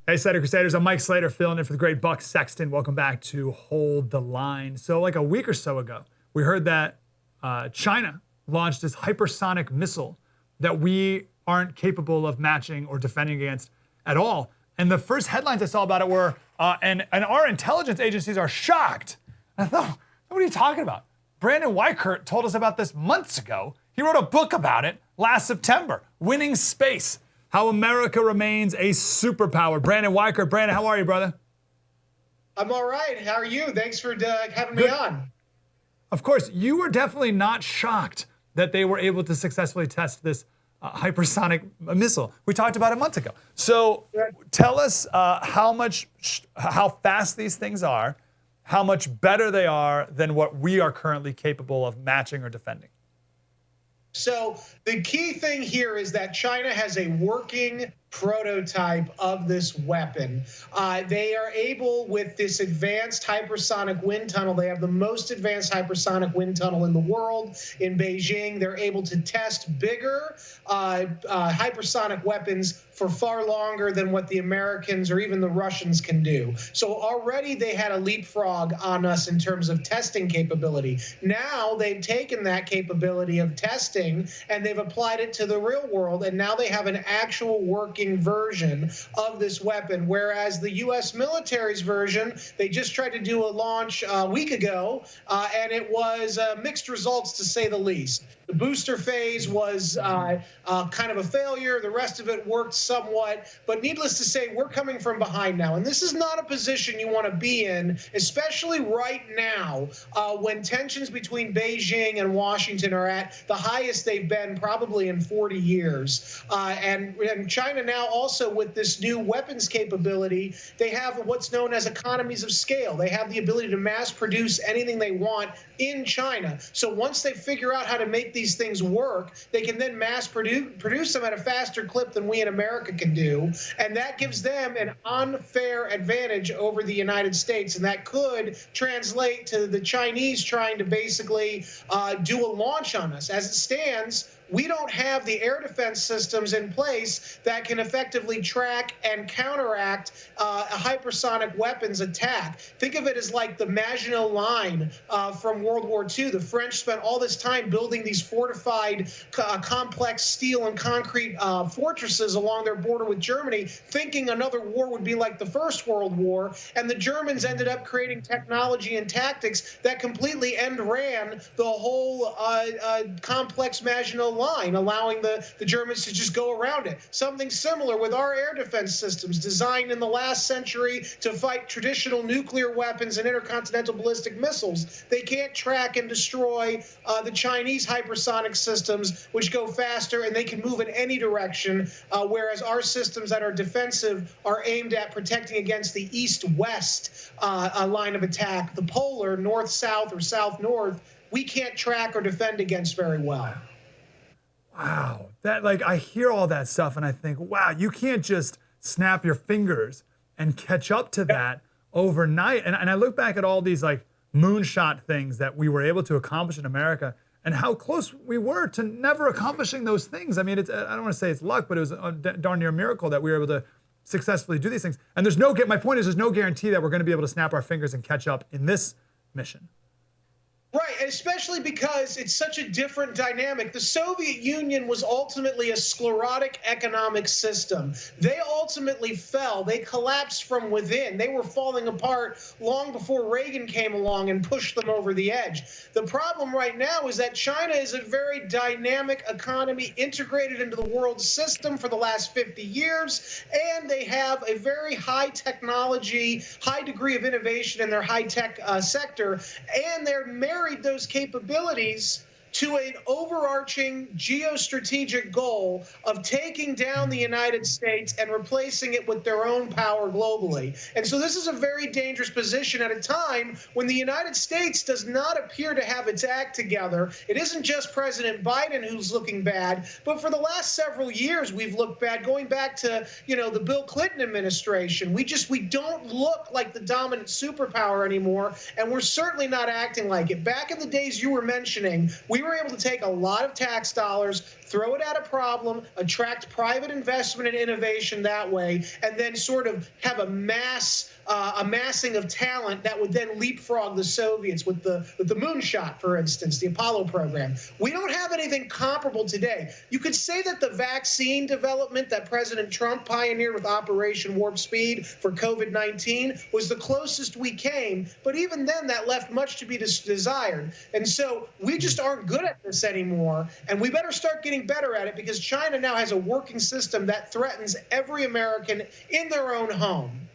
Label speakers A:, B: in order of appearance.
A: Hey, Slater Crusaders, I'm Mike Slater, filling in for the great Buck Sexton. Welcome back to Hold the Line. So like a week or so ago, we heard that China launched this hypersonic missile that we aren't capable of matching or defending against at all. And the first headlines I saw about it were, and our intelligence agencies are shocked. And I thought, what are you talking about? Brandon Weichert told us about this months ago. He wrote a book about it last September, Winning Space. How America remains a superpower. Brandon Weichert. Brandon, how are you, brother?
B: I'm all right. How are you? Thanks for having me on.
A: Of course, you were definitely not shocked that they were able to successfully test this hypersonic missile. We talked about it months ago. So tell us how fast these things are, how much better they are than what we are currently capable of matching or defending.
B: So the key thing here is that China has a working prototype of this weapon. They are able, with this advanced hypersonic wind tunnel, they have the most advanced hypersonic wind tunnel in the world in Beijing. They're able to test bigger hypersonic weapons for far longer than what the Americans or even the Russians can do. So already they had a leapfrog on us in terms of testing capability. Now they've taken that capability of testing and they've applied it to the real world, and now they have an actual working version of this weapon, whereas the U.S. military's version, they just tried to do a launch a week ago, and it was mixed results, to say the least. The booster phase was kind of a failure. The rest of it worked somewhat. But needless to say, we're coming from behind now. And this is not a position you want to be in, especially right now when tensions between Beijing and Washington are at the highest they've been probably in 40 years. And China now also, with this new weapons capability, they have what's known as economies of scale. They have the ability to mass produce anything they want in China. So once they figure out how to make these things work, they can then mass produce them at a faster clip than we in America can do. And that gives them an unfair advantage over the United States. And that could translate to the Chinese trying to basically do a launch on us. As it stands, we don't have the air defense systems in place that can effectively track and counteract a hypersonic weapons attack. Think of it as like the Maginot Line from World War II. The French spent all this time building these fortified, complex steel and concrete fortresses along their border with Germany, thinking another war would be like the First World War. And the Germans ended up creating technology and tactics that completely end-ran the whole complex Maginot Line, allowing the Germans to just go around it. Something similar with our air defense systems, designed in the last century to fight traditional nuclear weapons and intercontinental ballistic missiles. They can't track and destroy the Chinese hypersonic systems, which go faster and they can move in any direction, whereas our systems that are defensive are aimed at protecting against the east-west line of attack. The polar, north-south or south-north, we can't track or defend against very well.
A: Wow, I hear all that stuff and I think, wow, you can't just snap your fingers and catch up to that overnight. And I look back at all these moonshot things that we were able to accomplish in America and how close we were to never accomplishing those things. I mean, I don't want to say it's luck, but it was a darn near miracle that we were able to successfully do these things. And my point is there's no guarantee that we're going to be able to snap our fingers and catch up in this mission.
B: Right, especially because it's such a different dynamic. The Soviet Union was ultimately a sclerotic economic system. They ultimately fell. They collapsed from within. They were falling apart long before Reagan came along and pushed them over the edge. The problem right now is that China is a very dynamic economy integrated into the world system for the last 50 years, and they have a very high technology, high degree of innovation in their high-tech sector, and they're married those capabilities to an overarching geostrategic goal of taking down the United States and replacing it with their own power globally. And so this is a very dangerous position at a time when the United States does not appear to have its act together. It isn't just President Biden who's looking bad, but for the last several years we've looked bad, going back to, the Bill Clinton administration. We don't look like the dominant superpower anymore, and we're certainly not acting like it. Back in the days you were mentioning, we were able to take a lot of tax dollars, throw it at a problem, attract private investment and innovation that way, and then sort of have a massing of talent that would then leapfrog the Soviets with the moonshot, for instance, the Apollo program. We don't have anything comparable today. You could say that the vaccine development that President Trump pioneered with Operation Warp Speed for COVID-19 was the closest we came, but even then that left much to be desired. And so we just aren't good at this anymore, and we better start getting better at it, because China now has a working system that threatens every American in their own home.